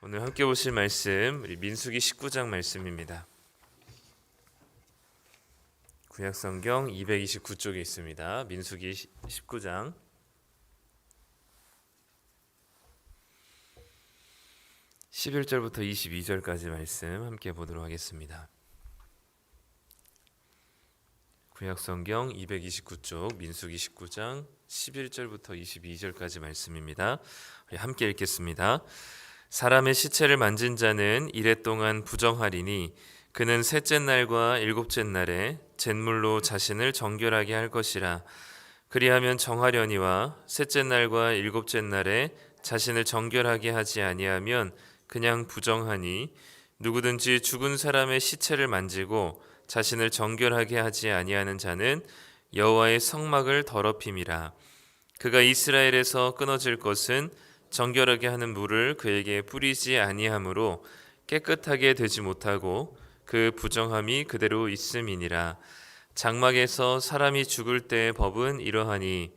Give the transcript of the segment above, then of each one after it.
오늘 함께 보실 말씀 우리 민수기 19장 말씀입니다. 구약성경 229쪽에 있습니다. 민수기 19장 11절부터 22절까지 말씀 함께 보도록 하겠습니다. 구약성경 229쪽 민수기 19장 11절부터 22절까지 말씀입니다. 우리 함께 읽겠습니다. 사람의 시체를 만진 자는 이레 동안 부정하리니 그는 셋째 날과 일곱째 날에 잿물로 자신을 정결하게 할 것이라. 그리하면 정하려니와 셋째 날과 일곱째 날에 자신을 정결하게 하지 아니하면 그냥 부정하니, 누구든지 죽은 사람의 시체를 만지고 자신을 정결하게 하지 아니하는 자는 여호와의 성막을 더럽힘이라. 그가 이스라엘에서 끊어질 것은 정결하게 하는 물을 그에게 뿌리지 아니하므로 깨끗하게 되지 못하고 그 부정함이 그대로 있음이니라. 장막에서 사람이 죽을 때의 법은 이러하니,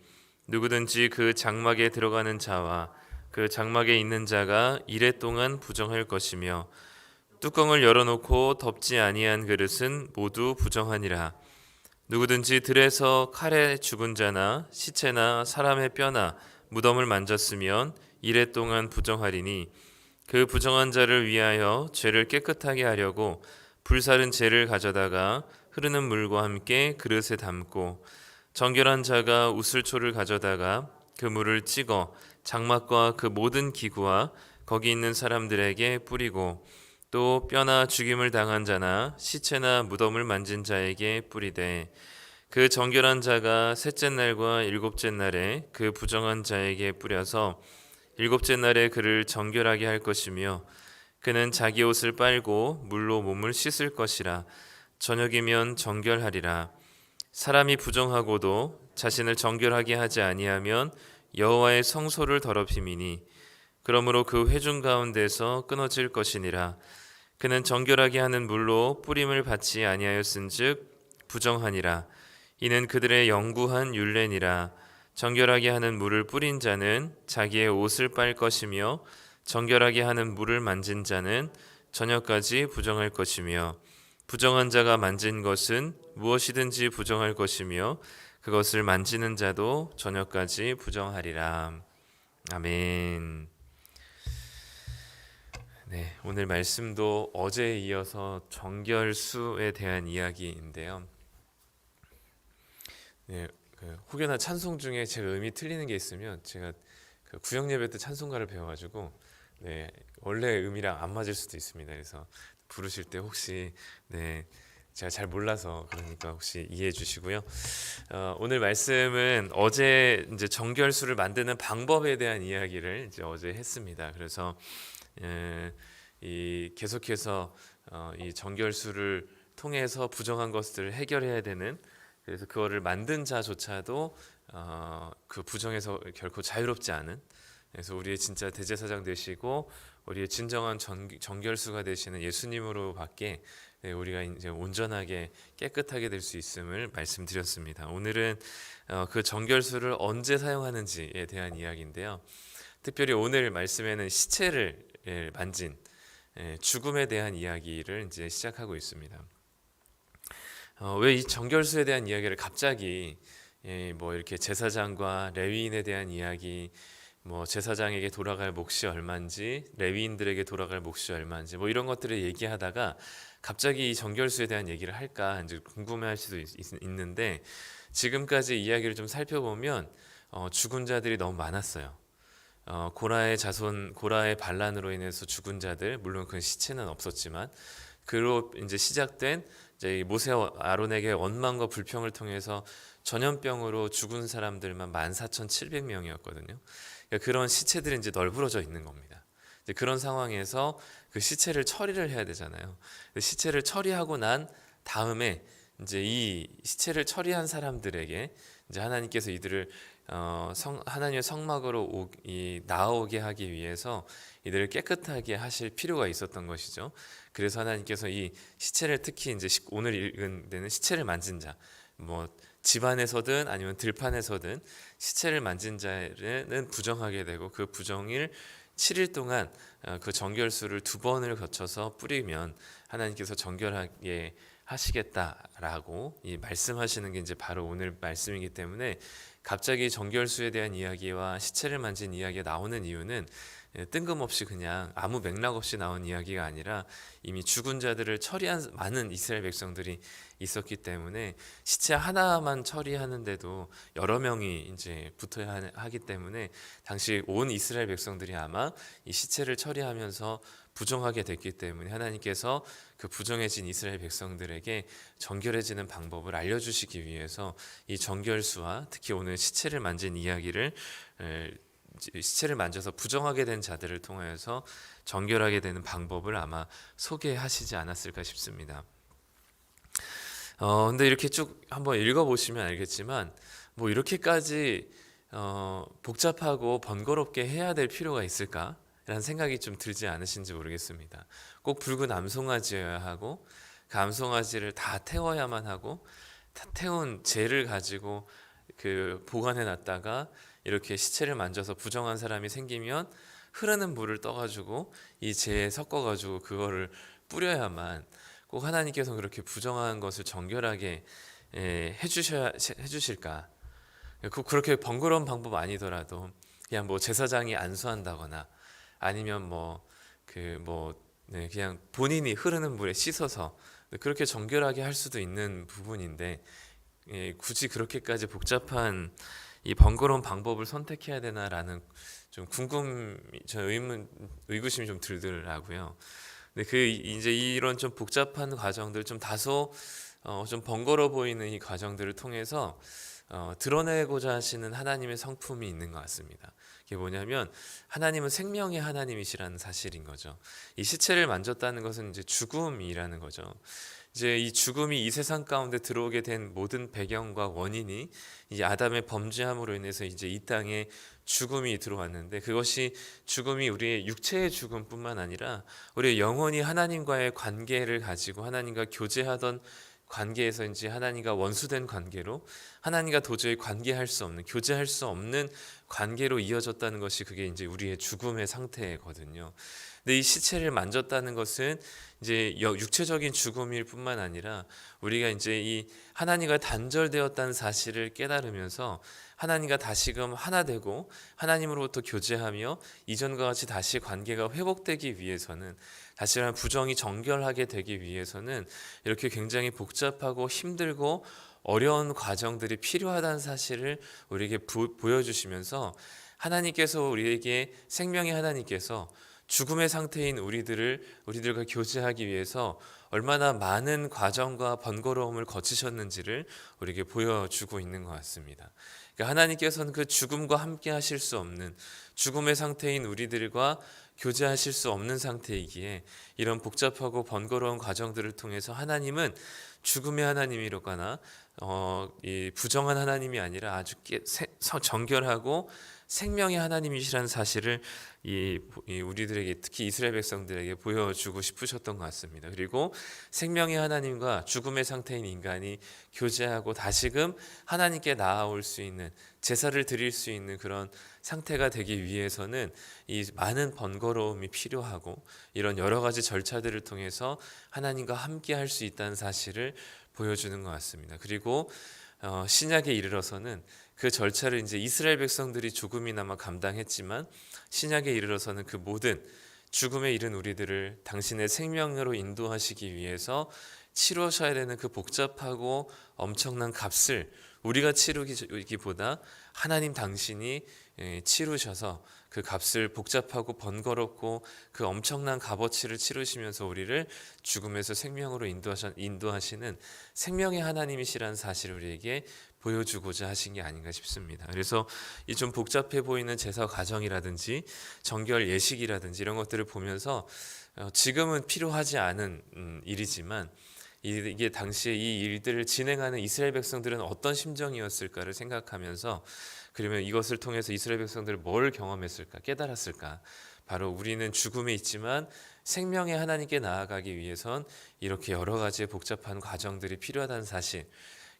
누구든지 그 장막에 들어가는 자와 그 장막에 있는 자가 이레 동안 부정할 것이며, 뚜껑을 열어놓고 덮지 아니한 그릇은 모두 부정하니라. 누구든지 들에서 칼에 죽은 자나 시체나 사람의 뼈나 무덤을 만졌으면 이레 동안 부정하리니, 그 부정한 자를 위하여 죄를 깨끗하게 하려고 불사른 재를 가져다가 흐르는 물과 함께 그릇에 담고, 정결한 자가 우슬초를 가져다가 그 물을 찍어 장막과 그 모든 기구와 거기 있는 사람들에게 뿌리고, 또 뼈나 죽임을 당한 자나 시체나 무덤을 만진 자에게 뿌리되, 그 정결한 자가 셋째 날과 일곱째 날에 그 부정한 자에게 뿌려서 일곱째 날에 그를 정결하게 할 것이며, 그는 자기 옷을 빨고 물로 몸을 씻을 것이라. 저녁이면 정결하리라. 사람이 부정하고도 자신을 정결하게 하지 아니하면 여호와의 성소를 더럽힘이니, 그러므로 그 회중 가운데서 끊어질 것이니라. 그는 정결하게 하는 물로 뿌림을 받지 아니하였은즉 부정하니라. 이는 그들의 영구한 율례니라. 정결하게 하는 물을 뿌린 자는 자기의 옷을 빨 것이며, 정결하게 하는 물을 만진 자는 저녁까지 부정할 것이며, 부정한 자가 만진 것은 무엇이든지 부정할 것이며, 그것을 만지는 자도 저녁까지 부정하리라. 아멘. 네, 오늘 말씀도 어제에 이어서 정결수에 대한 이야기인데요. 네, 혹여나 찬송 중에 제가 음이 틀리는 게 있으면, 제가 구역 예배 때 찬송가를 배워가지고 원래 음이랑 안 맞을 수도 있습니다. 그래서 부르실 때 혹시 제가 잘 몰라서 그러니까 혹시 이해해 주시고요. 오늘 말씀은 어제 이제 정결수를 만드는 방법에 대한 이야기를 이제 어제 했습니다. 그래서 계속해서 이 정결수를 통해서 부정한 것들을 해결해야 되는, 그래서 그거를 만든 자조차도 그 부정에서 결코 자유롭지 않은, 그래서 우리의 진짜 대제사장 되시고 우리의 진정한 정결수가 되시는 예수님으로밖에 우리가 이제 온전하게 깨끗하게 될 수 있음을 말씀드렸습니다. 오늘은 그 정결수를 언제 사용하는지에 대한 이야기인데요. 특별히 오늘 말씀에는 시체를 만진 죽음에 대한 이야기를 이제 시작하고 있습니다. 왜 이 정결수에 대한 이야기를 갑자기 뭐 이렇게 제사장과 레위인에 대한 이야기, 뭐 제사장에게 돌아갈 몫이 얼마인지, 레위인들에게 돌아갈 몫이 얼마인지, 뭐 이런 것들을 얘기하다가 갑자기 이 정결수에 대한 얘기를 할까 이제 궁금해할 수도 있는데, 지금까지 이야기를 좀 살펴보면 죽은 자들이 너무 많았어요. 고라의 자손, 고라의 반란으로 인해서 죽은 자들, 물론 그 시체는 없었지만, 그로 이제 시작된 이제 모세와 아론에게 원망과 불평을 통해서 전염병으로 죽은 사람들만 14,700명이었거든요. 그러니까 그런 시체들이 이제 널브러져 있는 겁니다. 이제 그런 상황에서 그 시체를 처리를 해야 되잖아요. 시체를 처리하고 난 다음에 이제 이 시체를 처리한 사람들에게 이제 하나님께서 이들을 하나님의 성막으로 나오게 하기 위해서 이들을 깨끗하게 하실 필요가 있었던 것이죠. 그래서 하나님께서 이 시체를, 특히 이제 오늘 읽은 데는 시체를 만진 자, 뭐 집안에서든 아니면 들판에서든 시체를 만진 자는 부정하게 되고, 그 부정을 7일 동안 그 정결수를 2번을 거쳐서 뿌리면 하나님께서 정결하게 하시겠다라고 이 말씀하시는 게 이제 바로 오늘 말씀이기 때문에 갑자기 정결수에 대한 이야기와 시체를 만진 이야기가 나오는 이유는 뜬금없이 그냥 아무 맥락 없이 나온 이야기가 아니라 이미 죽은 자들을 처리한 많은 이스라엘 백성들이 있었기 때문에 시체 하나만 처리하는데도 여러 명이 이제 붙어야 하기 때문에 당시 온 이스라엘 백성들이 아마 이 시체를 처리하면서 부정하게 됐기 때문에 하나님께서 그 부정해진 이스라엘 백성들에게 정결해지는 방법을 알려주시기 위해서 이 정결수와 특히 오늘 시체를 만진 이야기를 시체를 만져서 부정하게 된 자들을 통하여서 정결하게 되는 방법을 아마 소개하시지 않았을까 싶습니다. 근데 이렇게 쭉 한번 읽어보시면 알겠지만 뭐 이렇게까지 복잡하고 번거롭게 해야 될 필요가 있을까? 라는 생각이 좀 들지 않으신지 모르겠습니다. 꼭 붉은 암송아지여야 하고 그 암송아지를 다 태워야만 하고 다 태운 재를 가지고 그 보관해 놨다가 이렇게 시체를 만져서 부정한 사람이 생기면 흐르는 물을 떠가지고 이 재에 섞어가지고 그거를 뿌려야만 꼭 하나님께서 그렇게 부정한 것을 정결하게 해주실까? 그렇게 번거로운 방법 아니더라도 그냥 뭐 제사장이 안수한다거나 아니면 그냥 본인이 흐르는 물에 씻어서 그렇게 정결하게 할 수도 있는 부분인데 굳이 그렇게까지 복잡한 이 번거로운 방법을 선택해야 되나라는 좀 의구심이 좀 들더라고요. 근데 이제 이런 좀 복잡한 과정들 좀 다소 좀 번거로워 보이는 이 과정들을 통해서 드러내고자 하시는 하나님의 성품이 있는 것 같습니다. 이게 뭐냐면 하나님은 생명의 하나님이시라는 사실인 거죠. 이 시체를 만졌다는 것은 이제 죽음이라는 거죠. 이제 이 죽음이 이 세상 가운데 들어오게 된 모든 배경과 원인이 이 아담의 범죄함으로 인해서 이제 이 땅에 죽음이 들어왔는데 그것이 죽음이 우리의 육체의 죽음뿐만 아니라 우리의 영원히 하나님과의 관계를 가지고 하나님과 교제하던 관계에서 이제 하나님과 원수된 관계로 하나님과 도저히 관계할 수 없는 교제할 수 없는 관계로 이어졌다는 것이 그게 이제 우리의 죽음의 상태거든요. 근데 이 시체를 만졌다는 것은 이제 육체적인 죽음일 뿐만 아니라 우리가 이제 이 하나님과 단절되었다는 사실을 깨달으면서 하나님과 다시금 하나 되고 하나님으로부터 교제하며 이전과 같이 다시 관계가 회복되기 위해서는 다시 말하면 부정이 정결하게 되기 위해서는 이렇게 굉장히 복잡하고 힘들고 어려운 과정들이 필요하다는 사실을 우리에게 보여주시면서 하나님께서 우리에게 생명의 하나님께서 죽음의 상태인 우리들과 교제하기 위해서 얼마나 많은 과정과 번거로움을 거치셨는지를 우리에게 보여주고 있는 것 같습니다. 그러니까 하나님께서는 그 죽음과 함께 하실 수 없는 죽음의 상태인 우리들과 교제하실 수 없는 상태이기에 이런 복잡하고 번거로운 과정들을 통해서 하나님은 죽음의 하나님이로거나 이 부정한 하나님이 아니라 아주 정결하고 생명의 하나님이시라는 사실을 우리들에게 특히 이스라엘 백성들에게 보여주고 싶으셨던 것 같습니다. 그리고 생명의 하나님과 죽음의 상태인 인간이 교제하고 다시금 하나님께 나아올 수 있는 제사를 드릴 수 있는 그런 상태가 되기 위해서는 이 많은 번거로움이 필요하고 이런 여러 가지 절차들을 통해서 하나님과 함께 할 수 있다는 사실을 보여주는 것 같습니다. 그리고 신약에 이르러서는 그 절차를 이제 이스라엘 백성들이 조금이나마 감당했지만 신약에 이르러서는 그 모든 죽음에 이른 우리들을 당신의 생명으로 인도하시기 위해서 치루셔야 되는 그 복잡하고 엄청난 값을 우리가 치르기보다 하나님 당신이 치르셔서 그 값을 복잡하고 번거롭고 그 엄청난 값어치를 치르시면서 우리를 죽음에서 생명으로 인도하시는 생명의 하나님이시라는 사실을 우리에게 보여주고자 하신 게 아닌가 싶습니다. 그래서 이 좀 복잡해 보이는 제사 과정이라든지 정결 예식이라든지 이런 것들을 보면서 지금은 필요하지 않은 일이지만 이게 당시에 이 일들을 진행하는 이스라엘 백성들은 어떤 심정이었을까를 생각하면서 그러면 이것을 통해서 이스라엘 백성들은 뭘 경험했을까, 깨달았을까? 바로 우리는 죽음에 있지만 생명의 하나님께 나아가기 위해선 이렇게 여러 가지의 복잡한 과정들이 필요하다는 사실.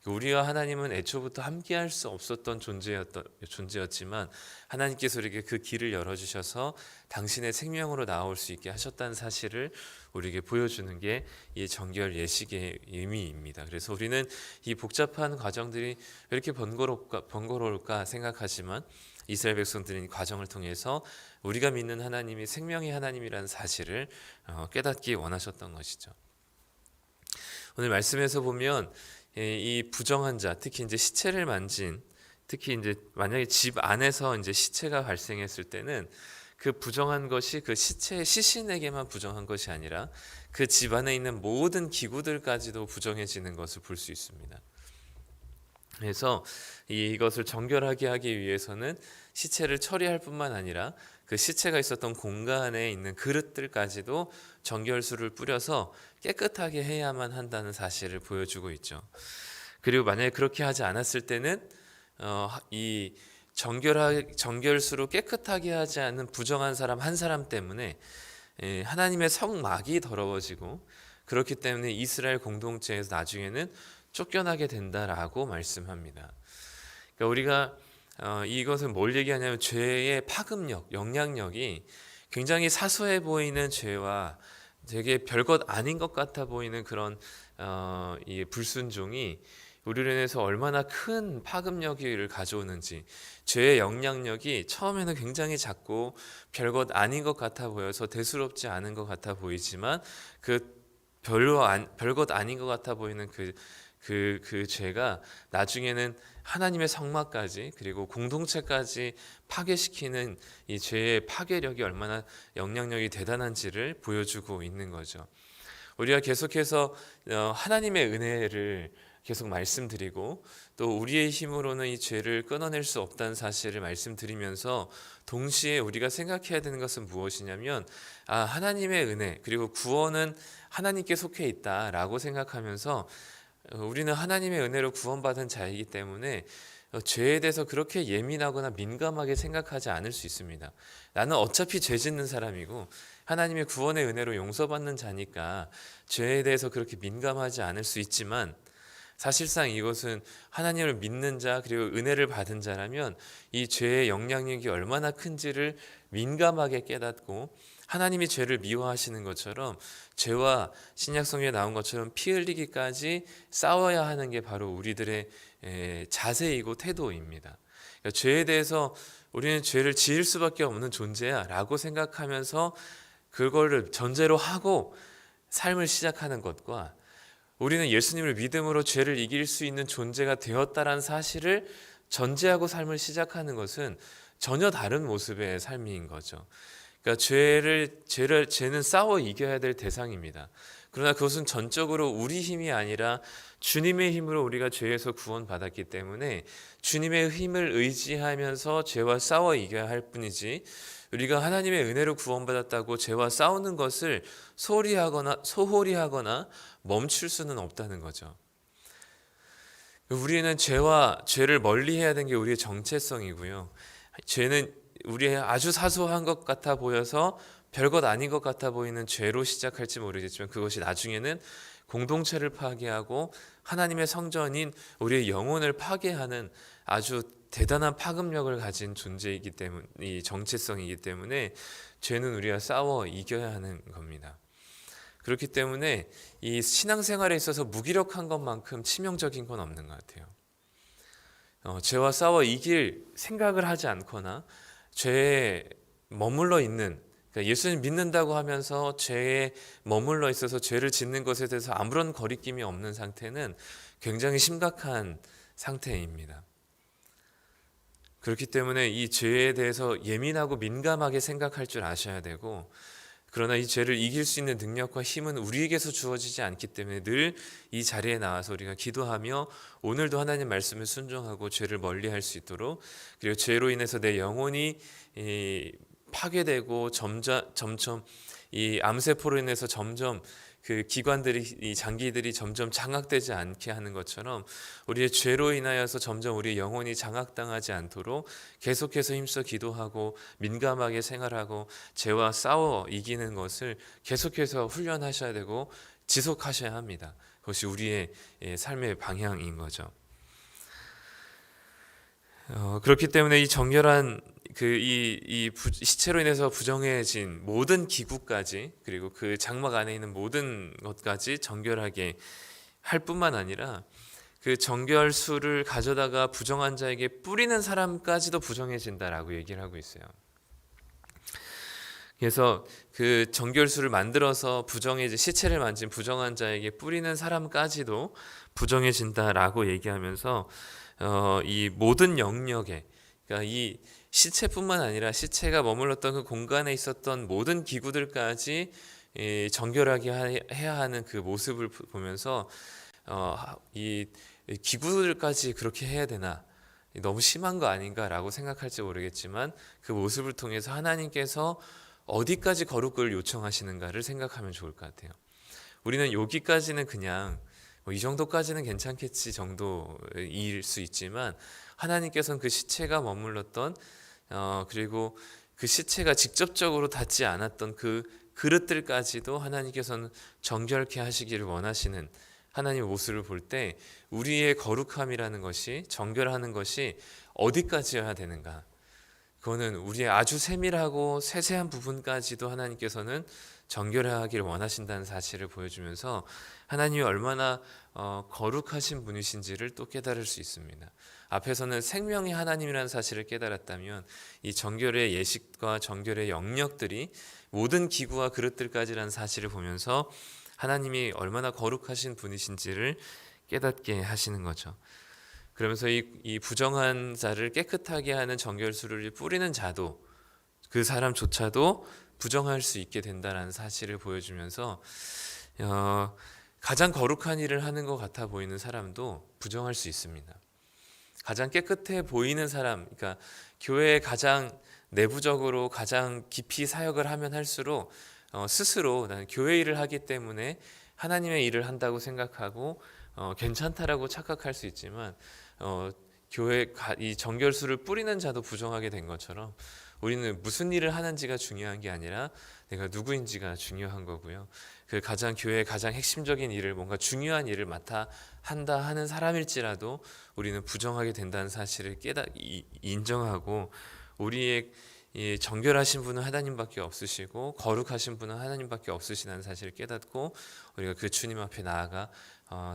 우리와 하나님은 애초부터 함께할 수 없었던 존재였지만 하나님께서 우리에게 그 길을 열어주셔서 당신의 생명으로 나올 수 있게 하셨다는 사실을 우리에게 보여주는 게 이 정결 예식의 의미입니다. 그래서 우리는 이 복잡한 과정들이 왜 이렇게 번거로울까 생각하지만 이스라엘 백성들은 이 과정을 통해서 우리가 믿는 하나님이 생명의 하나님이라는 사실을 깨닫기 원하셨던 것이죠. 오늘 말씀에서 보면 이 부정한 자, 특히 이제 시체를 만진, 특히 이제 만약에 집 안에서 이제 시체가 발생했을 때는 그 부정한 것이 그 시체의 시신에게만 부정한 것이 아니라 그 집 안에 있는 모든 기구들까지도 부정해지는 것을 볼 수 있습니다. 그래서 이것을 정결하게 하기 위해서는 시체를 처리할 뿐만 아니라 그 시체가 있었던 공간에 있는 그릇들까지도 정결수를 뿌려서 깨끗하게 해야만 한다는 사실을 보여주고 있죠. 그리고 만약에 그렇게 하지 않았을 때는 이 정결수로 깨끗하게 하지 않은 부정한 사람 한 사람 때문에 하나님의 성막이 더러워지고, 그렇기 때문에 이스라엘 공동체에서 나중에는 쫓겨나게 된다라고 말씀합니다. 그러니까 우리가 이것은 뭘 얘기하냐면 죄의 파급력, 영향력이 굉장히 사소해 보이는 죄와 되게 별것 아닌 것 같아 보이는 그런 이 불순종이 우리로 인해서 얼마나 큰 파급력을 가져오는지, 죄의 영향력이 처음에는 굉장히 작고 별것 아닌 것 같아 보여서 대수롭지 않은 것 같아 보이지만 그 별것 아닌 것 같아 보이는 그 죄가 나중에는 하나님의 성막까지 그리고 공동체까지 파괴시키는 이 죄의 파괴력이 얼마나 영향력이 대단한지를 보여주고 있는 거죠. 우리가 계속해서 하나님의 은혜를 계속 말씀드리고 또 우리의 힘으로는 이 죄를 끊어낼 수 없다는 사실을 말씀드리면서 동시에 우리가 생각해야 되는 것은 무엇이냐면 하나님의 은혜 그리고 구원은 하나님께 속해 있다라고 생각하면서 우리는 하나님의 은혜로 구원받은 자이기 때문에 죄에 대해서 그렇게 예민하거나 민감하게 생각하지 않을 수 있습니다. 나는 어차피 죄 짓는 사람이고 하나님의 구원의 은혜로 용서받는 자니까 죄에 대해서 그렇게 민감하지 않을 수 있지만, 사실상 이것은 하나님을 믿는 자 그리고 은혜를 받은 자라면 이 죄의 영향력이 얼마나 큰지를 민감하게 깨닫고, 하나님이 죄를 미워하시는 것처럼 죄와 신약성경에 나온 것처럼 피 흘리기까지 싸워야 하는 게 바로 우리들의 자세이고 태도입니다. 그러니까 죄에 대해서 우리는 죄를 지을 수밖에 없는 존재야 라고 생각하면서 그거를 전제로 하고 삶을 시작하는 것과, 우리는 예수님을 믿음으로 죄를 이길 수 있는 존재가 되었다라는 사실을 전제하고 삶을 시작하는 것은 전혀 다른 모습의 삶인 거죠. 그러니까 죄는 싸워 이겨야 될 대상입니다. 그러나 그것은 전적으로 우리 힘이 아니라 주님의 힘으로 우리가 죄에서 구원받았기 때문에 주님의 힘을 의지하면서 죄와 싸워 이겨야 할 뿐이지, 우리가 하나님의 은혜로 구원받았다고 죄와 싸우는 것을 소홀히 하거나 멈출 수는 없다는 거죠. 우리는 죄를 멀리해야 되는 게 우리의 정체성이고요. 죄는 우리의 아주 사소한 것 같아 보여서 별것 아닌 것 같아 보이는 죄로 시작할지 모르겠지만 그것이 나중에는 공동체를 파괴하고 하나님의 성전인 우리의 영혼을 파괴하는 아주 대단한 파급력을 가진 존재이기 때문에, 이 정체성이기 때문에 죄는 우리가 싸워 이겨야 하는 겁니다. 그렇기 때문에 이 신앙생활에 있어서 무기력한 것만큼 치명적인 건 없는 것 같아요. 죄와 싸워 이길 생각을 하지 않거나 죄에 머물러 있는, 그러니까 예수님 믿는다고 하면서 죄에 머물러 있어서 죄를 짓는 것에 대해서 아무런 거리낌이 없는 상태는 굉장히 심각한 상태입니다. 그렇기 때문에 이 죄에 대해서 예민하고 민감하게 생각할 줄 아셔야 되고, 그러나 이 죄를 이길 수 있는 능력과 힘은 우리에게서 주어지지 않기 때문에 늘 이 자리에 나와서 우리가 기도하며 오늘도 하나님 말씀을 순종하고 죄를 멀리할 수 있도록, 그리고 죄로 인해서 내 영혼이 파괴되고 점점 이 암세포로 인해서 점점 그 기관들이, 이 장기들이 점점 장악되지 않게 하는 것처럼 우리의 죄로 인하여서 점점 우리의 영혼이 장악당하지 않도록 계속해서 힘써 기도하고 민감하게 생활하고 죄와 싸워 이기는 것을 계속해서 훈련하셔야 되고 지속하셔야 합니다. 그것이 우리의 삶의 방향인 거죠. 그렇기 때문에 이 정결한 시체로 인해서 부정해진 모든 기구까지, 그리고 그 장막 안에 있는 모든 것까지 정결하게 할 뿐만 아니라 그 정결수를 가져다가 부정한 자에게 뿌리는 사람까지도 부정해진다라고 얘기를 하고 있어요. 그래서 그 정결수를 만들어서 시체를 만진 부정한 자에게 뿌리는 사람까지도 부정해진다라고 얘기하면서 이 모든 영역에, 그러니까 이 시체뿐만 아니라 시체가 머물렀던 그 공간에 있었던 모든 기구들까지 정결하게 해야 하는 그 모습을 보면서 이 기구들까지 그렇게 해야 되나, 너무 심한 거 아닌가라고 생각할지 모르겠지만 그 모습을 통해서 하나님께서 어디까지 거룩을 요청하시는가를 생각하면 좋을 것 같아요. 우리는 여기까지는 그냥 이 정도까지는 괜찮겠지 정도일 수 있지만, 하나님께서는 그 시체가 머물렀던 그리고 그 시체가 직접적으로 닿지 않았던 그 그릇들까지도 하나님께서는 정결케 하시기를 원하시는 하나님의 모습을 볼 때, 우리의 거룩함이라는 것이, 정결하는 것이 어디까지여야 되는가, 그거는 우리의 아주 세밀하고 세세한 부분까지도 하나님께서는 정결하기를 원하신다는 사실을 보여주면서 하나님이 얼마나 거룩하신 분이신지를 또 깨달을 수 있습니다. 앞에서는 생명의 하나님이라는 사실을 깨달았다면, 이 정결의 예식과 정결의 영역들이 모든 기구와 그릇들까지라는 사실을 보면서 하나님이 얼마나 거룩하신 분이신지를 깨닫게 하시는 거죠. 그러면서 이 부정한 자를 깨끗하게 하는 정결수를 뿌리는 자도, 그 사람조차도 부정할 수 있게 된다는 사실을 보여주면서 가장 거룩한 일을 하는 것 같아 보이는 사람도 부정할 수 있습니다. 가장 깨끗해 보이는 사람, 그러니까 교회에 가장 내부적으로 가장 깊이 사역을 하면 할수록 스스로 나는 교회 일을 하기 때문에 하나님의 일을 한다고 생각하고 괜찮다라고 착각할 수 있지만, 교회 이 정결수를 뿌리는 자도 부정하게 된 것처럼 우리는 무슨 일을 하는지가 중요한 게 아니라 내가 누구인지가 중요한 거고요. 그 교회의 가장 핵심적인 일을, 뭔가 중요한 일을 맡아 한다 하는 사람일지라도 우리는 부정하게 된다는 사실을 인정하고, 우리의 이 정결하신 분은 하나님밖에 없으시고 거룩하신 분은 하나님밖에 없으시다는 사실을 깨닫고, 우리가 그 주님 앞에 나아가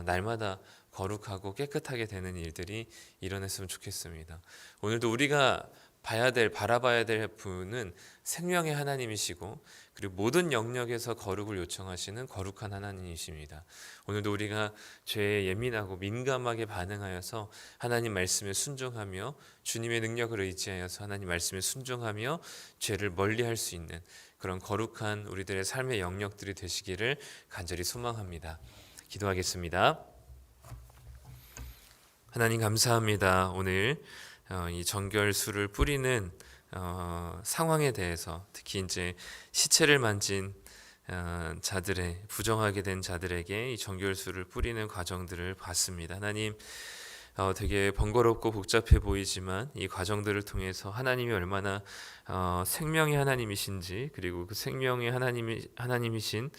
날마다 거룩하고 깨끗하게 되는 일들이 일어났으면 좋겠습니다. 오늘도 우리가 바라봐야 될 분은 생명의 하나님이시고, 그리고 모든 영역에서 거룩을 요청하시는 거룩한 하나님이십니다. 오늘도 우리가 죄에 예민하고 민감하게 반응하여서 하나님 말씀에 순종하며, 주님의 능력을 의지하여서 하나님 말씀에 순종하며 죄를 멀리할 수 있는 그런 거룩한 우리들의 삶의 영역들이 되시기를 간절히 소망합니다. 기도하겠습니다. 하나님 감사합니다. 오늘 이 정결수를 뿌리는 상황에 대해서, 특히 이제 시체를 만진 부정하게 된 자들에게 이 정결수를 뿌리는 과정들을 봤습니다. 하나님, 되게 번거롭고 복잡해 보이지만 이 과정들을 통해서 하나님이 얼마나 생명의 하나님이신지, 그리고 그 생명의 하나님이신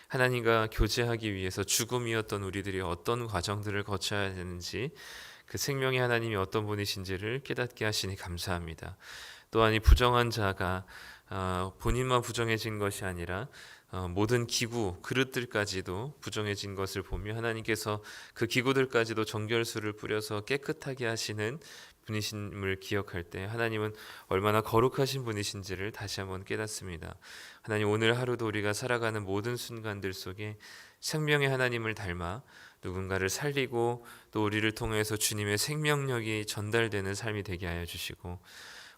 하나님과 교제하기 위해서 죽음이었던 우리들이 어떤 과정들을 거쳐야 되는지, 그 생명의 하나님이 어떤 분이신지를 깨닫게 하시니 감사합니다. 또한 이 부정한 자가 본인만 부정해진 것이 아니라 모든 기구, 그릇들까지도 부정해진 것을 보며 하나님께서 그 기구들까지도 정결수를 뿌려서 깨끗하게 하시는 분이심을 기억할 때 하나님은 얼마나 거룩하신 분이신지를 다시 한번 깨닫습니다. 하나님, 오늘 하루도 우리가 살아가는 모든 순간들 속에 생명의 하나님을 닮아 누군가를 살리고 또 우리를 통해서 주님의 생명력이 전달되는 삶이 되게 하여 주시고,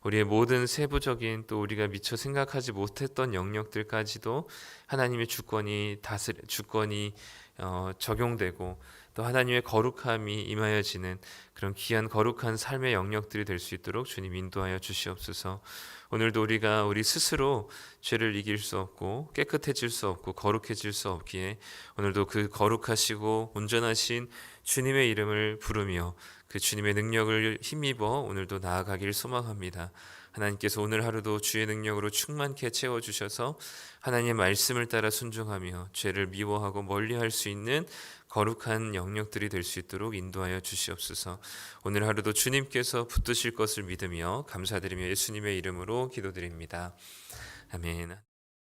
우리의 모든 세부적인, 또 우리가 미처 생각하지 못했던 영역들까지도 하나님의 주권이 적용되고 또 하나님의 거룩함이 임하여지는 그런 귀한 거룩한 삶의 영역들이 될 수 있도록 주님 인도하여 주시옵소서. 오늘도 우리가 우리 스스로 죄를 이길 수 없고 깨끗해질 수 없고 거룩해질 수 없기에, 오늘도 그 거룩하시고 온전하신 주님의 이름을 부르며 그 주님의 능력을 힘입어 오늘도 나아가길 소망합니다. 하나님께서 오늘 하루도 주의 능력으로 충만케 채워주셔서 하나님의 말씀을 따라 순종하며 죄를 미워하고 멀리할 수 있는 거룩한 영역들이 될 수 있도록 인도하여 주시옵소서. 오늘 하루도 주님께서 붙드실 것을 믿으며 감사드리며 예수님의 이름으로 기도드립니다. 아멘.